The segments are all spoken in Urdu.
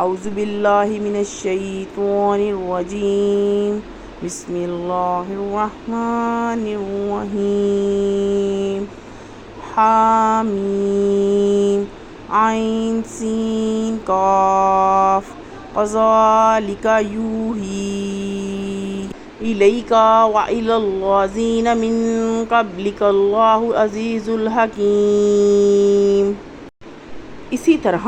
اعوذ باللہ من الشیطان الرجیم بسم اللہ الرحمن الرحیم حامیم عین سین قاف کذالک یوحی الیک وإلی الذین من قبلک اللہ عزیز الحکیم۔ اسی طرح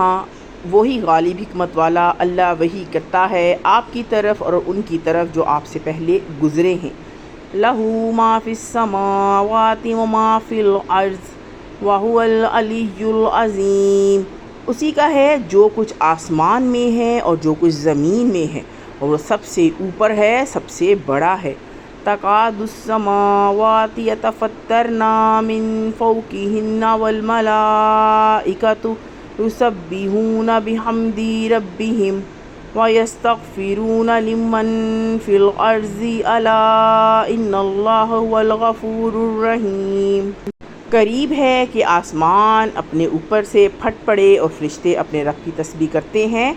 وہی غالب حکمت والا اللہ وحی کرتا ہے آپ کی طرف اور ان کی طرف جو آپ سے پہلے گزرے ہیں۔ لہ ما فی السماوات وما فی الارض وہو العلی العظیم۔ اسی کا ہے جو کچھ آسمان میں ہے اور جو کچھ زمین میں ہے، اور وہ سب سے اوپر ہے، سب سے بڑا ہے۔ تکاد السماوات یتفطرن من فوقہن والملائکۃ یسبحون بحمد ربہم ویستغفرون لمن فی الارض الا ان اللہ هو الغفور الرحیم۔ قریب ہے کہ آسمان اپنے اوپر سے پھٹ پڑے اور فرشتے اپنے رب کی تسبیح کرتے ہیں،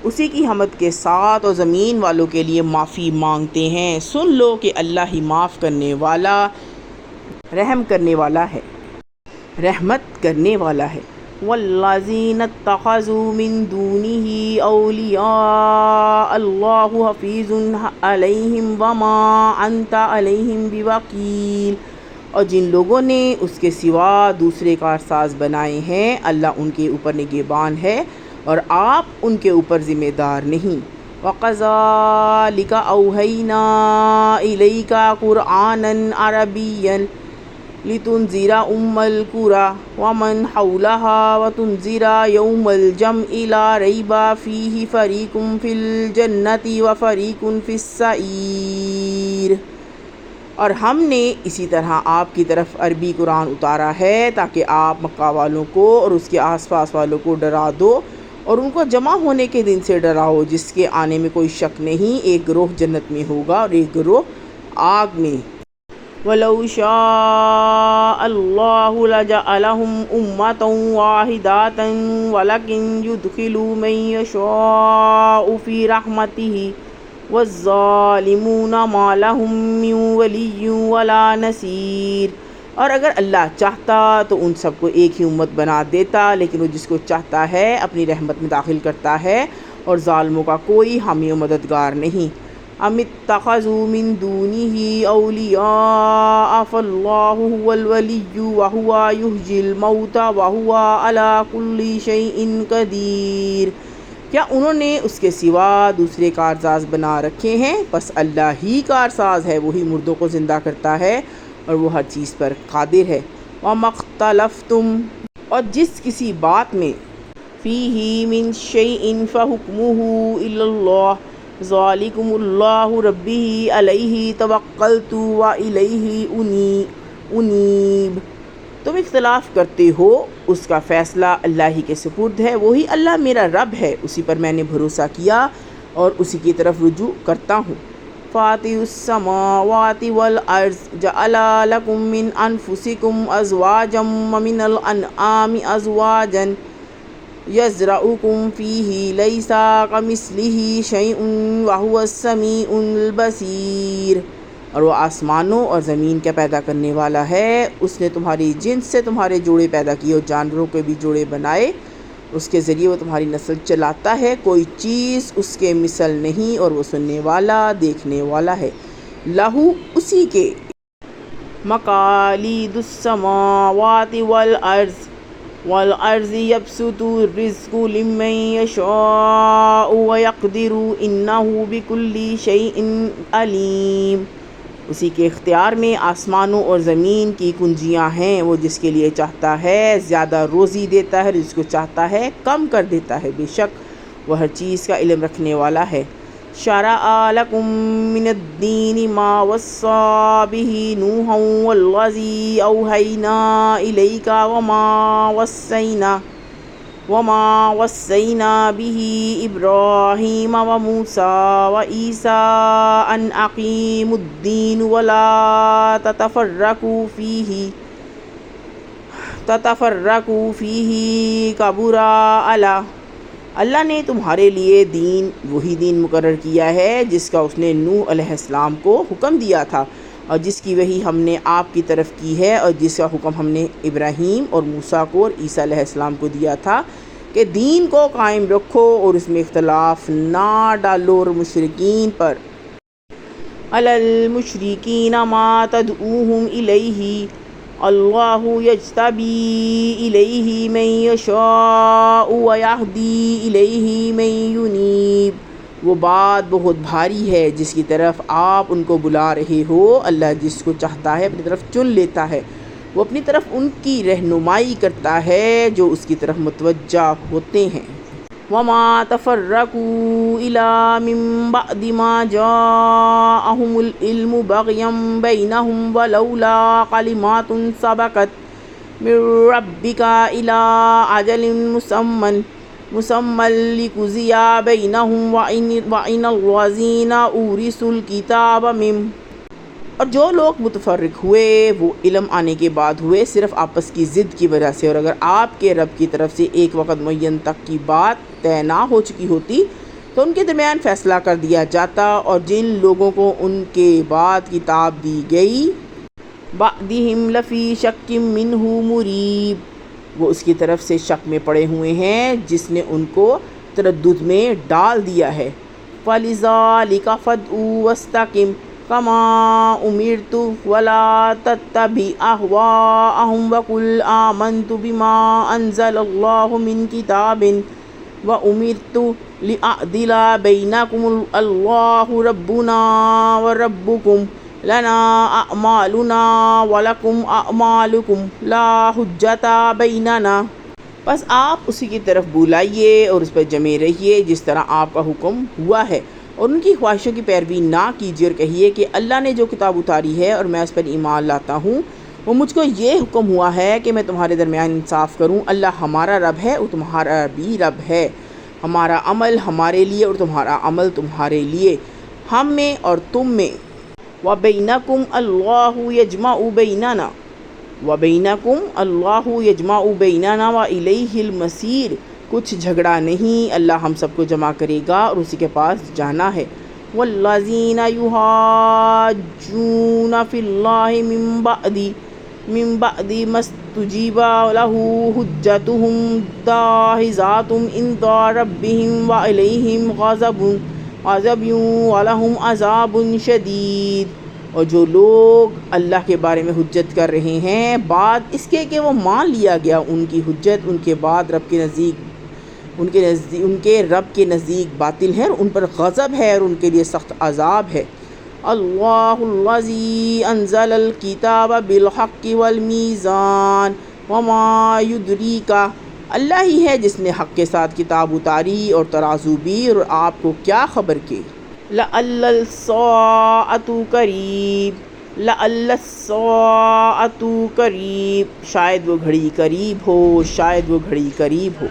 اسی کی حمد کے ساتھ، اور زمین والوں کے لیے معافی مانگتے ہیں۔ سن لو کہ اللہ ہی معاف کرنے والا، رحم کرنے والا ہے، رحمت کرنے والا ہے۔ والذین اتخذوا من دونہ اولیاء اللہ حفیظ علیہم وما انت علیہم بوکیل۔ اور جن لوگوں نے اس کے سوا دوسرے کارساز بنائے ہیں، اللہ ان کے اوپر نگہبان ہے اور آپ ان کے اوپر ذمہ دار نہیں۔ وَكَذَلِكَ أَوْحَيْنَا إِلَيْكَ قُرْآنًا عَرَبِيًّا لِتُنذِرَ أُمَّ الْقُرَىٰ وَمَنْ حَوْلَهَا وَتُنذِرَ يَوْمَ الْجَمْعِ لَا رَيْبَ فِيهِ فَرِيقٌ فِي الْجَنَّةِ وَفَرِيقٌ فِي السَّعِيرِ۔ اور ہم نے اسی طرح آپ کی طرف عربی قرآن اتارا ہے تاکہ آپ مکہ والوں کو اور اس کے آس پاس والوں کو ڈرا دو اور ان کو جمع ہونے کے دن سے ڈراؤ جس کے آنے میں کوئی شک نہیں، ایک گروہ جنت میں ہوگا اور ایک گروہ آگ میں۔ وَلَوْ شَاءَ اللَّهُ لَجَعَلَهُمْ أُمَّةً وَاحِدَةً وَلَكِنْ يُدْخِلُ مَن يَشَاءُ فِي رَحْمَتِهِ وَالظَّالِمُونَ مَا لَهُم مِّن وَلِيٍّ وَلَا نَصِيرٍ۔ اور اگر اللہ چاہتا تو ان سب کو ایک ہی امت بنا دیتا، لیکن وہ جس کو چاہتا ہے اپنی رحمت میں داخل کرتا ہے، اور ظالموں کا کوئی حامی و مددگار نہیں۔ ام اتخذوا من دونہ اولیاء فاللہ هو الولی وہو یحیی الموتى وہو علی کل شیء قدیر۔ کیا انہوں نے اس کے سوا دوسرے کارساز بنا رکھے ہیں؟ پس اللہ ہی کارساز ہے، وہی مردوں کو زندہ کرتا ہے اور وہ ہر چیز پر قادر ہے۔ وَمَا اخْتَلَفْتُمْ، اور جس کسی بات میں، فِيهِ مِن شَيْءٍ فَحُكْمُهُ إِلَى اللَّهِ ذَلِكُمُ اللَّهُ رَبِّي عَلَيْهِ تَوَكَّلْتُ وَإِلَيْهِ أُنِيبُ۔ تم اختلاف کرتے ہو، اس کا فیصلہ اللہ ہی کے سپرد ہے، وہی اللہ میرا رب ہے، اسی پر میں نے بھروسہ کیا اور اسی کی طرف رجوع کرتا ہوں۔ فاطر السماوات والارض جعل لكم من انفسكم ازواجا ومن الانعام ازواجا يزرعكم فيه ليس كمثله شيء وهو السميع البصير۔ اور وہ آسمانوں اور زمین کا پیدا کرنے والا ہے، اس نے تمہاری جنس سے تمہارے جوڑے پیدا کیے اور جانوروں کے بھی جوڑے بنائے، اس کے ذریعے وہ تمہاری نسل چلاتا ہے، کوئی چیز اس کے مثل نہیں، اور وہ سننے والا، دیکھنے والا ہے۔ لہو، اسی کے، مقالید السماوات والارض یبسط الرزق لمن یشاء ویقدر انہ بکل شیء علیم۔ اسی کے اختیار میں آسمانوں اور زمین کی کنجیاں ہیں، وہ جس کے لیے چاہتا ہے زیادہ روزی دیتا ہے، جس کو چاہتا ہے کم کر دیتا ہے، بے شک وہ ہر چیز کا علم رکھنے والا ہے۔ شرع لکم من الدین ما وصی بہ نوحا والذی اوحینا الیک وما وصینا بہ ابراہیم وموسیٰ وعیسیٰ ان اقیموا الدین ولا تتفرقوا فیہ کبر اللہ نے تمہارے لیے دین وہی دین مقرر کیا ہے جس کا اس نے نوح علیہ السلام کو حکم دیا تھا، اور جس کی وحی ہم نے آپ کی طرف کی ہے، اور جس کا حکم ہم نے ابراہیم اور موسیٰ کو اور عیسیٰ علیہ السلام کو دیا تھا کہ دین کو قائم رکھو اور اس میں اختلاف نہ ڈالو، اور مشرکین پر علی المشرکین ما تدعوہم الیہ اللہ یجتبی الیہ من یشاء ویہدی الیہ من ینیب۔ وہ بات بہت بھاری ہے جس کی طرف آپ ان کو بلا رہے ہو، اللہ جس کو چاہتا ہے اپنی طرف چن لیتا ہے، وہ اپنی طرف ان کی رہنمائی کرتا ہے جو اس کی طرف متوجہ ہوتے ہیں۔ وَمَا تَفَرَّقُوا إِلَّا مِن بَعْدِ مَا جَاءَهُمُ الْعِلْمُ بَغْيًا بَيْنَهُمْ وَلَوْلَا كَلِمَاتٌ سَبَقَتْ مِن رَّبِّكَ إِلَىٰ أَجَلٍ مُّسَمًّى لِّيَقْضِيَ بَيْنَهُمْ وَإِنَّ الَّذِينَ أُورِثُوا الْكِتَابَ مِن اور جو لوگ متفرق ہوئے وہ علم آنے کے بعد ہوئے صرف آپس کی ضد کی وجہ سے، اور اگر آپ کے رب کی طرف سے ایک وقت معین تک کی بات طے نہ ہو چکی ہوتی تو ان کے درمیان فیصلہ کر دیا جاتا، اور جن لوگوں کو ان کے بعد کتاب دی گئی بَعْدِهِمْ لَفِي شَكٍّ مِّنْهُ مُرِيبٍ، وہ اس کی طرف سے شک میں پڑے ہوئے ہیں جس نے ان کو تردد میں ڈال دیا ہے۔ فَلِذَلِكَ فَادْعُ وَاسْتَقِمْ كَمَا أُمِرْتَ وَلَا تَتَّبِعْ أَهْوَاءَهُمْ وَقُلْ آمَنْتُ بِمَا أَنزَلَ اللَّهُ مِنْ كِتَابٍ وَأُمِرْتُ لِأَعْدِلَ بَيْنَكُمُ اللَّهُ رَبُّنَا وَرَبُّكُمْ لَنَا أَعْمَالُنَا وَلَكُمْ أَعْمَالُكُمْ لَا حُجَّةَ بَيْنَنَا۔ بس آپ اسی کی طرف بلائیے اور اس پر جمے رہیے جس طرح آپ کا حکم ہوا ہے، اور ان کی خواہشوں کی پیروی نہ کیجیے، اور کہیے کہ اللہ نے جو کتاب اتاری ہے اور میں اس پر ایمان لاتا ہوں، وہ مجھ کو یہ حکم ہوا ہے کہ میں تمہارے درمیان انصاف کروں۔ اللہ ہمارا رب ہے اور تمہارا بھی رب ہے، ہمارا عمل ہمارے لیے اور تمہارا عمل تمہارے لیے، ہم میں اور تم میں۔ وَبَيْنَكُمْ اللَّهُ يَجْمَعُ بَيْنَنَا وَبَيْنَكُمْ اللَّهُ يَجْمَعُ بَيْنَنَا وَإِلَيْهِ الْمَصِيرُ، کچھ جھگڑا نہیں، اللہ ہم سب کو جمع کرے گا اور اسی کے پاس جانا ہے۔ وَالَّذِينَ يُحَاجُّونَ فِي اللَّهِ مِن بَعْدِ مَا اسْتُجِيبَ لَهُ حُجَّتُهُمْ دَاحِضَةٌ عِندَ رَبِّهِمْ وَعَلَيْهِمْ غَضَبٌ وَلَهُمْ عَذَابٌ شَدِيدٌ۔ اور جو لوگ اللہ کے بارے میں حجت کر رہے ہیں بعد اس کے کہ وہ مان لیا گیا ان کی حجت ان کے بعد رب کے نزدیک ان کے رب کے نزدیک باطل ہے، اور ان پر غضب ہے اور ان کے لیے سخت عذاب ہے۔ اللہ الذی انزل الکتاب بالحق والمیزان وما یدریک، اللہ ہی ہے جس نے حق کے ساتھ کتاب اتاری اور ترازو بھی، اور آپ کو کیا خبر کہ لعل الساعۃ قریب، لعل الساعۃ قریب، شاید وہ گھڑی قریب ہو، شاید وہ گھڑی قریب ہو۔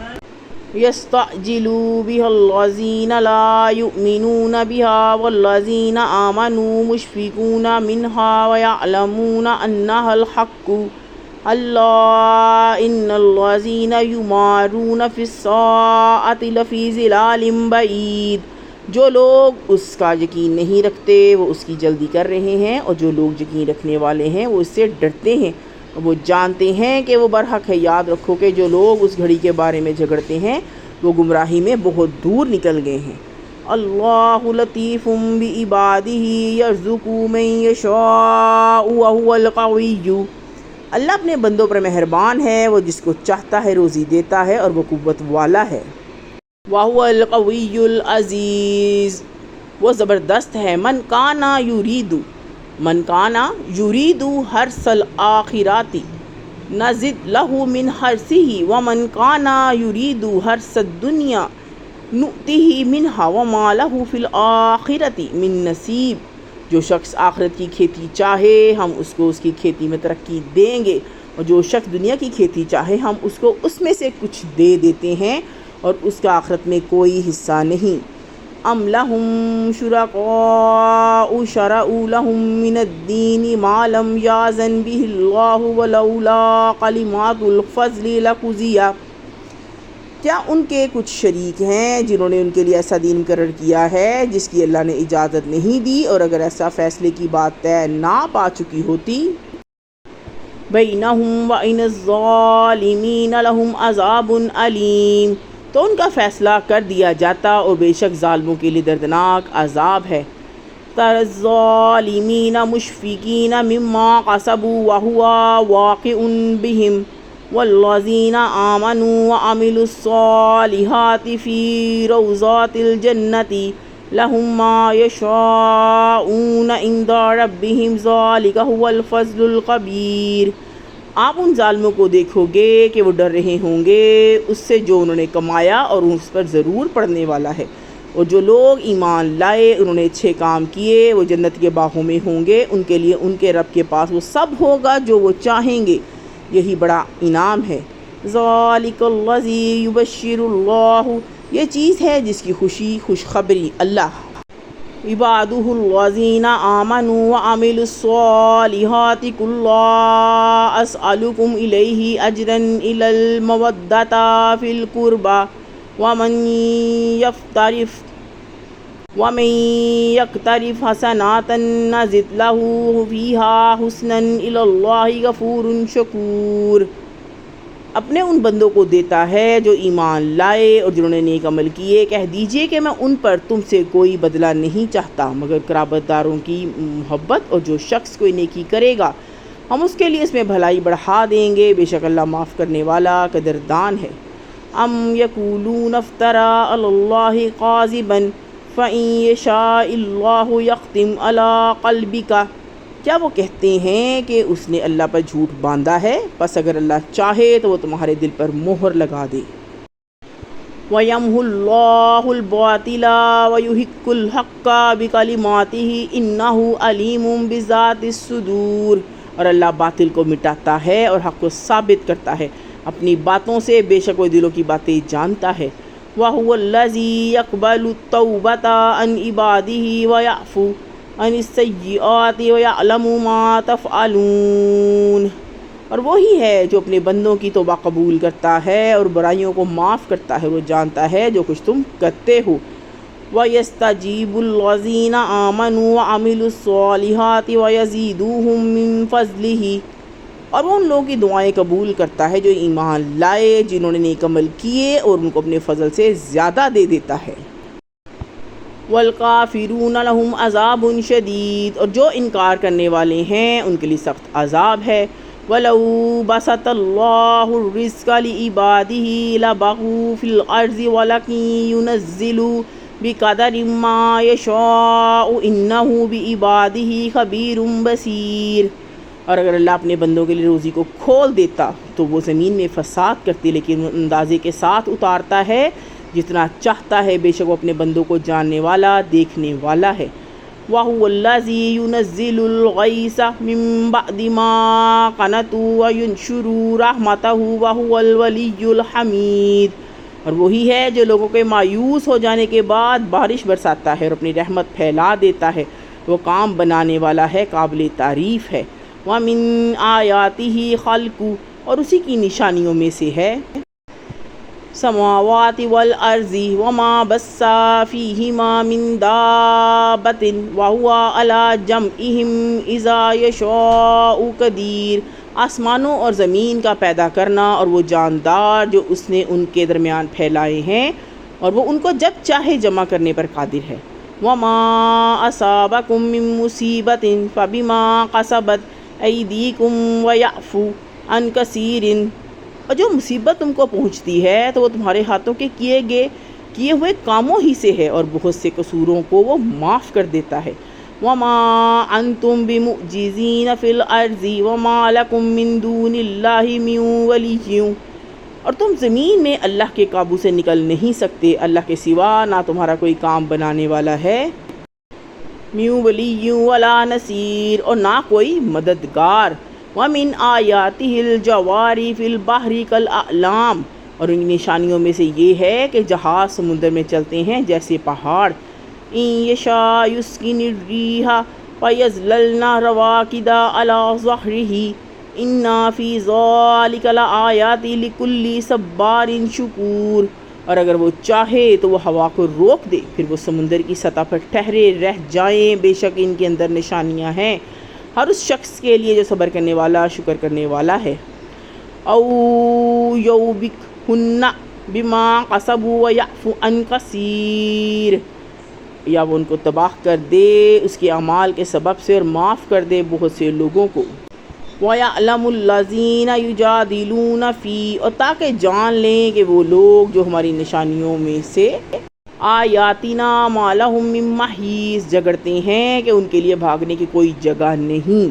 یستعجل بها الذین لا یؤمنون بها والذین آمنوا مشفقون منها ویعلمون انها الحق الا ان الذین یمارون فی الساعۃ لفی ضلال بعید۔ جو لوگ اس کا یقین نہیں رکھتے وہ اس کی جلدی کر رہے ہیں، اور جو لوگ یقین رکھنے والے ہیں وہ اس سے ڈرتے ہیں، اور وہ جانتے ہیں کہ وہ برحق ہے۔ یاد رکھو کہ جو لوگ اس گھڑی کے بارے میں جھگڑتے ہیں وہ گمراہی میں بہت دور نکل گئے ہیں۔ اللہ لطیف بعبادہ یرزق من یشاء وہو القوی، اللہ اپنے بندوں پر مہربان ہے، وہ جس کو چاہتا ہے روزی دیتا ہے اور وہ قوت والا ہے۔ وہو القوی العزیز، وہ زبردست ہے۔ من کانا یرید حرث الآخرۃ نزد لہ من حرثہ ومن کانا یرید حرث الدنیا نؤتہ منہا وما لہ فی الآخرۃ من نصیب۔ جو شخص آخرت کی کھیتی چاہے ہم اس کو اس کی کھیتی میں ترقی دیں گے، اور جو شخص دنیا کی کھیتی چاہے ہم اس کو اس میں سے کچھ دے دیتے ہیں، اور اس کا آخرت میں کوئی حصہ نہیں۔ ام لہم شرکاء شرعوا لہم من الدین ما لم یأذن بہ اللہ ولولا کلمات الفضل لقضی، کیا ان کے کچھ شریک ہیں جنہوں نے ان کے لیے ایسا دین مقرر کیا ہے جس کی اللہ نے اجازت نہیں دی، اور اگر ایسا فیصلے کی بات طے نہ پا چکی ہوتی بینہم وبین الظالمین لہم عذاب علیم، تو ان کا فیصلہ کر دیا جاتا، اور بے شک ظالموں کے لیے دردناک عذاب ہے۔ تری الظالمین مشفقین مما کسبوا وہو واقع بہم والذین آمنوا وعملوا الصالحات فی روضات الجنۃ لہم ما یشاءون عند ربہم ذلک هو الفضل الکبیر۔ آپ ان ظالموں کو دیکھو گے کہ وہ ڈر رہے ہوں گے اس سے جو انہوں نے کمایا، اور اس پر ضرور پڑنے والا ہے، اور جو لوگ ایمان لائے انہوں نے اچھے کام کیے وہ جنت کے باغوں میں ہوں گے، ان کے لیے ان کے رب کے پاس وہ سب ہوگا جو وہ چاہیں گے، یہی بڑا انعام ہے۔ ذالک الذی یبشر اللہ، یہ چیز ہے جس کی خوشخبری اللہ عبادہ الذین آمنوا وعملوا الصالحات قل لا اسألکم الیہ اجرا الا المودۃ فی القربى ومن یقترف حسنات نزد لہ فیہا حسنا الی اللہ غفور شکور۔ اپنے ان بندوں کو دیتا ہے جو ایمان لائے اور جنہوں نے نیک عمل کیے، کہہ دیجئے کہ میں ان پر تم سے کوئی بدلہ نہیں چاہتا مگر قرابت داروں کی محبت، اور جو شخص کوئی نیکی کرے گا ہم اس کے لیے اس میں بھلائی بڑھا دیں گے، بے شک اللہ معاف کرنے والا قدردان ہے۔ ام یقولون افترى علی اللہ کاذبا فإن یشاء اللہ یختم علی قلبک، کیا وہ کہتے ہیں کہ اس نے اللہ پر جھوٹ باندھا ہے، پس اگر اللہ چاہے تو وہ تمہارے دل پر مہر لگا دے۔ وَيَمْحُ اللَّهُ الْبَاطِلَ وَيُحِقُّ الْحَقَّ بِكَلِمَاتِهِ إِنَّهُ عَلِيمٌ بِذَاتِ الصُّدُورِ، اور اللہ باطل کو مٹاتا ہے اور حق کو ثابت کرتا ہے اپنی باتوں سے، بے شک وہ دلوں کی باتیں جانتا ہے۔ وَهُوَ الَّذِي يَقْبَلُ التَّوْبَةَ عَنْ عِبَادِهِ وَيَعْفُو عن السیئات وَيَعْلَمُ مَا تَفْعَلُونَ، اور وہی ہے جو اپنے بندوں کی توبہ قبول کرتا ہے اور برائیوں کو معاف کرتا ہے، وہ جانتا ہے جو کچھ تم کرتے ہو۔ وَيَسْتَجِيبُ الَّذِينَ آمَنُوا وَعَمِلُوا الصَّالِحَاتِ وَيَزِيدُهُم مِّن فَضْلِهِ، اور وہ ان لوگوں کی دعائیں قبول کرتا ہے جو ایمان لائے، جنہوں نے نیک عمل کیے، اور ان کو اپنے فضل سے زیادہ دے دیتا ہے۔ والکافرون لہم عذاب شدید، اور جو انکار کرنے والے ہیں ان کے لیے سخت عذاب ہے۔ وَلَوْ بَسَطَ اللَّهُ الرِّزْقَ لِعِبَادِهِ لَبَغُوا فِي الْأَرْضِ وَلَكِن يُنَزِّلُ بِقَدَرٍ مَّا يَشَاءُ إِنَّهُ بِعِبَادِهِ خَبِيرٌ بَصِيرٌ، اور اگر اللہ اپنے بندوں کے لیے روزی کو کھول دیتا تو وہ زمین میں فساد کرتے، لیکن وہ اندازے کے ساتھ اتارتا ہے جتنا چاہتا ہے، بے شک وہ اپنے بندوں کو جاننے والا دیکھنے والا ہے۔ وَهُوَ الَّذِي يُنَزِّلُ الْغَيْثَ مِن بَعْدِ مَا قَنَطُوا وَيُنشِرُ رَحْمَتَهُ وَهُوَ الْوَلِيُّ الْحَمِيدُ، اور وہی ہے جو لوگوں کے مایوس ہو جانے کے بعد بارش برساتا ہے اور اپنی رحمت پھیلا دیتا ہے، وہ کام بنانے والا ہے، قابل تعریف ہے۔ وَمِنْ آيَاتِهِ خَلْقُ، اور اسی کی نشانیوں میں سے ہے سماوات والارض وما بث فیہما من دابۃ وہو علی جمعہم اذا یشاء قدیر، آسمانوں اور زمین کا پیدا کرنا اور وہ جاندار جو اس نے ان کے درمیان پھیلائے ہیں، اور وہ ان کو جب چاہے جمع کرنے پر قادر ہے۔ وما اصابکم من مصیبۃ فبما کسبت ایدیکم ویعفو عن کثیر، اور جو مصیبت تم کو پہنچتی ہے تو وہ تمہارے ہاتھوں کے کیے ہوئے کاموں ہی سے ہے، اور بہت سے قصوروں کو وہ معاف کر دیتا ہے۔ وما انتم بمعجزین فی الارض وما لکم من دون اللہ من ولی، اور تم زمین میں اللہ کے قابو سے نکل نہیں سکتے، اللہ کے سوا نہ تمہارا کوئی کام بنانے والا ہے، من ولی ولا نصیر، اور نہ کوئی مددگار۔ وَمِنْ آيَاتِهِ الْجَوَارِ فِي الْبَحْرِ كَالْأَعْلَامِ، اور ان نشانیوں میں سے یہ ہے کہ جہاز سمندر میں چلتے ہیں جیسے پہاڑ۔ إِن يَشَاء يُسْكِنِ الرِّيحَ فَيَظْلَلْنَ رَوَاكِدَ عَلَى ظَهْرِهِ انا فی ذالک لآیات لکل صبار شکور۔ اور اگر وہ چاہے تو وہ ہوا کو روک دے، پھر وہ سمندر کی سطح پر ٹھہرے رہ جائیں، بے شک ان کے اندر نشانیاں ہیں ہر اس شخص کے لیے جو صبر کرنے والا، شکر کرنے والا ہے۔ او یوبکہن بما کسبوا ویعفو عن کثیر، یا وہ ان کو تباہ کر دے اس کے اعمال کے سبب سے اور معاف کر دے بہت سے لوگوں کو۔ وَيَعْلَمُ الَّذِينَ يُجَادِلُونَ فِي، اور تاکہ جان لیں کہ وہ لوگ جو ہماری نشانیوں میں سے آیاتنا مَا لَهُم مِّن مَّحِیص جگڑتے ہیں کہ ان کے لیے بھاگنے کی کوئی جگہ نہیں۔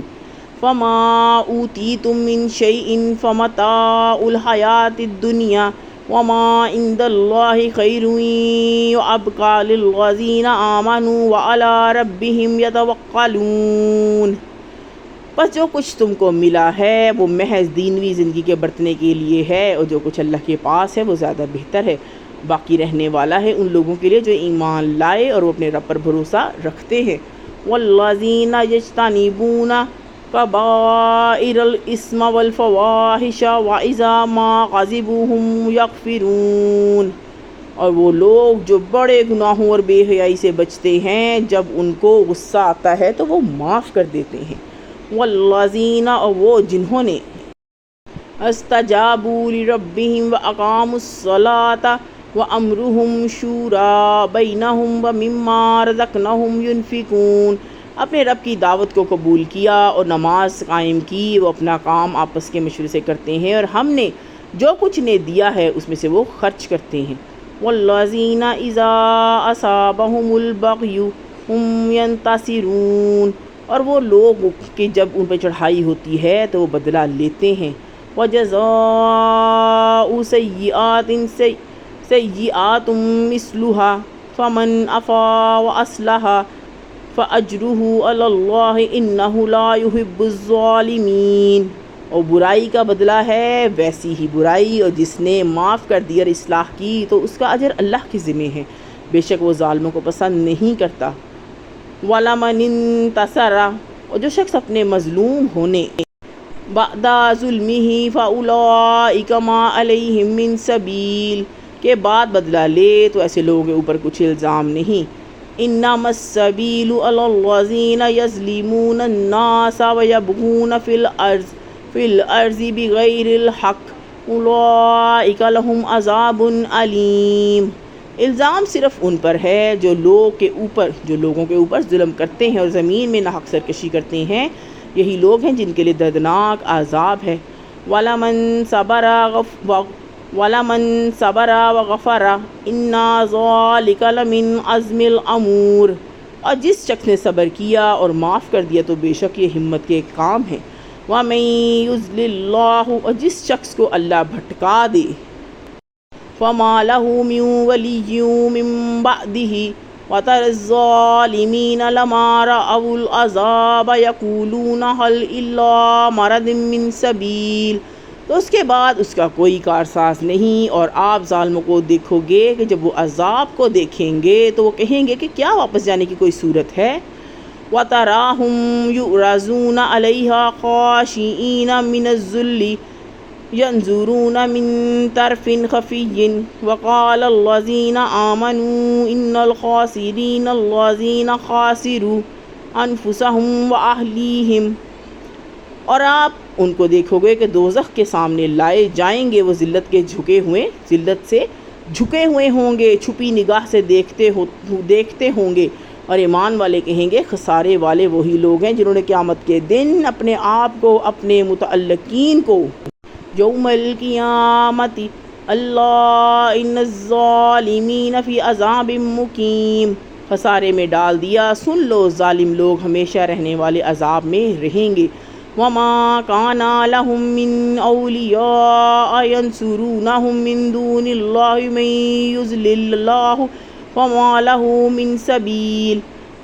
فَمَا أُوتِیتُم مِّن شَیْءٍ فَمَتَاعُ الْحَیَاةِ الدُّنْیَا وَمَا عِندَ اللَّهِ خَیْرٌ وَأَبْقَىٰ لِلَّذِینَ آمَنُوا وَعَلَىٰ رَبِّهِمْ یَتَوَکَّلُونَ۔ بس جو کچھ تم کو ملا ہے وہ محض دینوی زندگی کے برتنے کے لیے ہے، اور جو کچھ اللہ کے پاس ہے وہ زیادہ بہتر ہے، باقی رہنے والا ہے ان لوگوں کے لیے جو ایمان لائے اور وہ اپنے رب پر بھروسہ رکھتے ہیں۔ والذین یجتنبون کبائر الاسم والفواحش واذا ما غضبوا هم یغفرون، اور وہ لوگ جو بڑے گناہوں اور بے حیائی سے بچتے ہیں، جب ان کو غصہ آتا ہے تو وہ معاف کر دیتے ہیں۔ والذین، اور وہ جنہوں نے استجابوا لربهم واقاموا الصلاة وامرهم شورى بینہم ومما رزقناہم ينفقون، اپنے رب کی دعوت کو قبول کیا اور نماز قائم کی، وہ اپنا کام آپس کے مشورے سے کرتے ہیں اور ہم نے جو کچھ نے دیا ہے اس میں سے وہ خرچ کرتے ہیں۔ والذین اذا اصابهم البغی هم ینتصرون، اور وہ لوگ کہ جب ان پہ چڑھائی ہوتی ہے تو وہ بدلہ لیتے ہیں۔ وَجَزَاءُ سَیِّئَةٍ سَیِّئَةٌ مِثْلُهَا فَمَنْ عَفَا وَأَصْلَحَ فَأَجْرُهُ عَلَى اللَّهِ إِنَّهُ لَا يُحِبُّ الظَّالِمِينَ، اور برائی کا بدلہ ہے ویسی ہی برائی، اور جس نے معاف کر دی اور اصلاح کی تو اس کا اجر اللہ کے ذمہ ہے، بے شک وہ ظالموں کو پسند نہیں کرتا۔ وَلَمَنِ انتَصَرَ، اور جو شخص اپنے مظلوم ہونے بَعْدَ ظُلْمِهِ فَأُولَٰئِکَ مَا عَلَیْہِم مِّن سَبِیلٍ، کے بعد بدلہ لے تو ایسے لوگوں کے اوپر کچھ الزام نہیں۔ إِنَّمَا السَّبِیلُ عَلَى الَّذِینَ یَظْلِمُونَ النَّاسَ وَیَبْغُونَ فِی الْأَرْضِ بِغَیْرِ الْحَقِّ أُولَٰئِکَ لَہُمْ عَذَابٌ أَلِیمٌ، الزام صرف ان پر ہے جو لوگوں کے اوپر ظلم کرتے ہیں اور زمین میں ناحق سرکشی کرتے ہیں، یہی لوگ ہیں جن کے لیے دردناک عذاب ہے۔ وَلَمَنْ صَبَرَ وَغَفَرَ إِنَّ ذَلِکَ لَمِنْ عَزْمِ الْأُمُورِ، اور جس شخص نے صبر کیا اور معاف کر دیا تو بے شک یہ ہمت کے کام ہے۔ وَمَن یضلل اللہ، اور جس شخص کو اللہ بھٹکا دے، فَمَا لَهُ مِن وَلِيٍّ مِّن بَعْدِهِ وَتَرَى الظَّالِمِينَ لَمَّا رَأَوُا الْعَذَابَ يَقُولُونَ هَلْ إِلَىٰ مَرَدٍ مِّن سَبِیلٍ، تو اس کے بعد اس کا کوئی کارساز نہیں، اور آپ ظالموں کو دیکھو گے کہ جب وہ عذاب کو دیکھیں گے تو وہ کہیں گے کہ کیا واپس جانے کی کوئی صورت ہے۔ وَتَرَاهُمْ يُعْرَضُونَ عَلَيْهَا خَاشِعِينَ مِنَ الذُّلِّ يَنظُرُونَ مِن طَرْفٍ خَفِيٍّ وَقَالَ الَّذِينَ آمَنُوا إِنَّ الْخَاسِرِينَ الَّذِينَ خَسِرُوا أَنفُسَهُمْ وَأَهْلِيهِمْ، اور آپ ان کو دیکھو گے کہ دوزخ کے سامنے لائے جائیں گے، وہ ذلت سے جھکے ہوئے ہوں گے، چھپی نگاہ سے دیکھتے ہوں گے، اور ایمان والے کہیں گے خسارے والے وہی لوگ ہیں جنہوں نے قیامت کے دن اپنے آپ کو، اپنے متعلقین کو، یوم القیامت اللہ ان الظالمین فی عذاب مقیم، خسارے میں ڈال دیا، سن لو ظالم لوگ ہمیشہ رہنے والے عذاب میں رہیں گے۔ وَمَا كَانَ لَهُم مِّنْ أَوْلِيَاءَ يَنصُرُونَهُم مِّن دُونِ اللَّهِ مَن يُضْلِلِ اللَّهُ فَمَا لَهُ مِن سَبِیلٍ،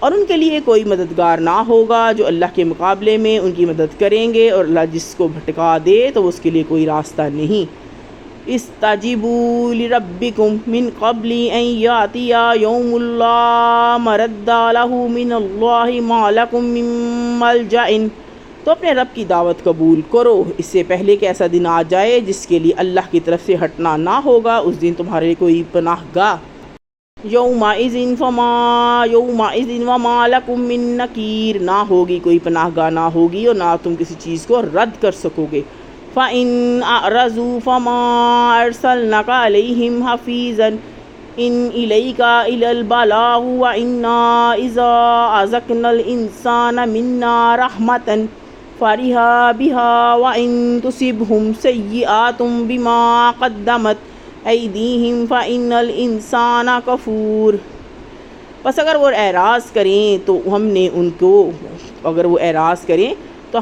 اور ان کے لیے کوئی مددگار نہ ہوگا جو اللہ کے مقابلے میں ان کی مدد کریں گے، اور اللہ جس کو بھٹکا دے تو اس کے لیے کوئی راستہ نہیں۔ اسْتَجِیبُوا لِرَبِّکُم مِّن قَبْلِ أَن یَأْتِیَ یَوْمٌ لَّا مَرَدَّ لَهُ مِنَ اللَّهِ مَا لَکُم مِّن مَّلْجَإٍ تو اپنے رب کی دعوت قبول کرو اس سے پہلے کہ ایسا دن آ جائے جس کے لیے اللہ کی طرف سے ہٹنا نہ ہوگا، اس دن تمہارے کوئی پناہ گاہ۔ یومئذ وما لکم من نکیر، نہ ہوگی کوئی پناہ گاہ، نہ ہوگی اور نہ تم کسی چیز کو رد کر سکو گے۔ فَإِنْ أَعْرَضُوا فَمَا أَرْسَلْنَاكَ عَلَيْهِمْ حَفِيظًا إِنْ إِلَيْكَ إِلَّا الْبَلَاغُ وَإِنَّا إِذَا أَذَقْنَا الْإِنسَانَ مِنَّا رَحْمَةً فَرِحَ بِهَا وَإِنْ تُصِبْهُمْ سَيِّئَةٌ بِمَا قَدَّمَتْ أَيْدِيهِمْ فَإِنَّ الْإِنسَانَ كَفُورٌ۔ بس اگر وہ اعراض کریں تو ہم نے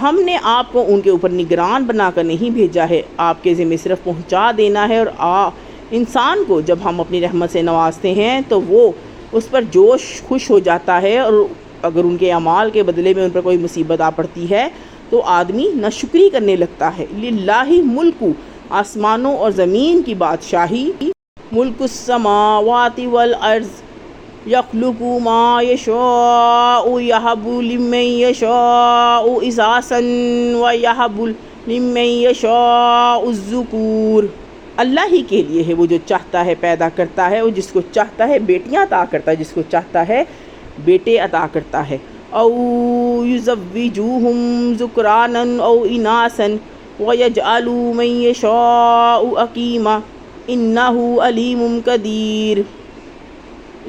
ہم نے آپ کو ان کے اوپر نگران بنا کر نہیں بھیجا ہے، آپ کے ذمہ صرف پہنچا دینا ہے۔ اور انسان کو جب ہم اپنی رحمت سے نوازتے ہیں تو وہ اس پر خوش ہو جاتا ہے، اور اگر ان کے اعمال کے بدلے میں ان پر کوئی مصیبت آ پڑتی ہے تو آدمی ناشکری کرنے لگتا ہے۔ للہ ملک، آسمانوں اور زمین کی بادشاہی، ملک السماوات والارض، یخلق ما یشاء یہب لمن یشاء اناثا ویہب لمن یشاء الذکور۔ اللہ ہی کے لیے ہے، وہ جو چاہتا ہے پیدا کرتا ہے، وہ جس کو چاہتا ہے بیٹیاں عطا کرتا ہے، جس کو چاہتا ہے بیٹے عطا کرتا ہے۔ او یزوجوہم ذکرانا او اناثا ویجعل من یشاء عقیما انہ علیم قدیر۔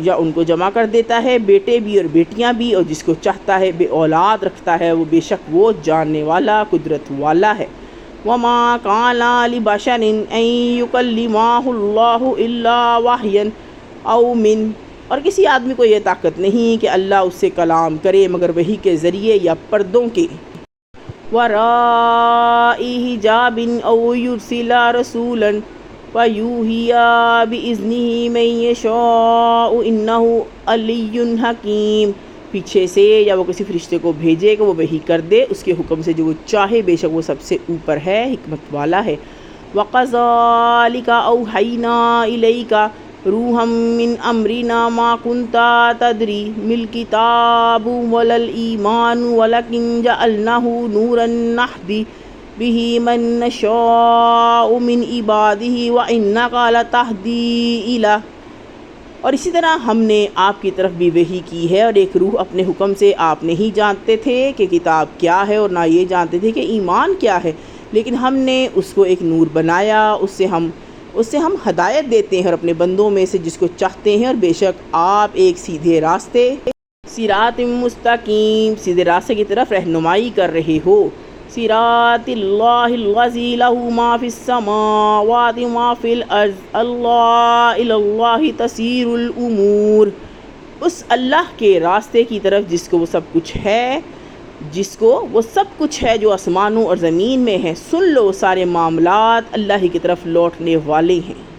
یا ان کو جمع کر دیتا ہے بیٹے بھی اور بیٹیاں بھی، اور جس کو چاہتا ہے بے اولاد رکھتا ہے، وہ بے شک وہ جاننے والا قدرت والا ہے۔ وَمَا كَانَ لِبَشَرٍ أَن يُكَلِّمَهُ اللَّهُ إِلَّا وَحْيًا أَوْ مِن، اور کسی آدمی کو یہ طاقت نہیں کہ اللہ اس سے کلام کرے مگر وحی کے ذریعے یا پردوں کے وَرَاءِ حِجَابٍ أَوْ يُرْسِلَ رَسُولًا وَيُوحِيَ بِإِذْنِهِ مَن يَشَاءُ إِنَّهُ عَلِيٌّ حَکِيمٌ، پیچھے سے یا وہ کسی فرشتے کو بھیجے کہ وہ وحی کر دے اس کے حکم سے جو وہ چاہے، بے شک وہ سب سے اوپر ہے، حکمت والا ہے۔ وَكَذَلِكَ أَوْحَيْنَا إِلَيْكَ رُوحًا مِّنْ أَمْرِنَا مَا كُنْتَ تَدْرِي مَا الْكِتَابُ وَلَا الْإِيمَانُ وَلَكِنْ جَعَلْنَاهُ نُورًا نَّهْدِي بِهِ مَن نَّشَاءُ مِنْ عِبَادِهِ وَإِنَّكَ لَتَهْدِي إِلَىٰ، اور اسی طرح ہم نے آپ کی طرف بھی وحی کی ہے، اور ایک روح اپنے حکم سے آپ نہیں جانتے تھے کہ کتاب کیا ہے اور نہ یہ جانتے تھے کہ ایمان کیا ہے، لیکن ہم نے اس کو ایک نور بنایا، اس سے ہم ہدایت دیتے ہیں اور اپنے بندوں میں سے جس کو چاہتے ہیں، اور بے شک آپ ایک سیدھے راستے، صراط مستقیم، سیدھے راستے کی طرف رہنمائی کر رہے ہو۔ صراط اللہ الذی لہ ما فی السماوات وما فی الارض الی اللہ تسیر الامور، اس اللہ کے راستے کی طرف جس کو وہ سب کچھ ہے جو آسمانوں اور زمین میں ہے۔ سن لو سارے معاملات اللہ ہی کی طرف لوٹنے والے ہیں۔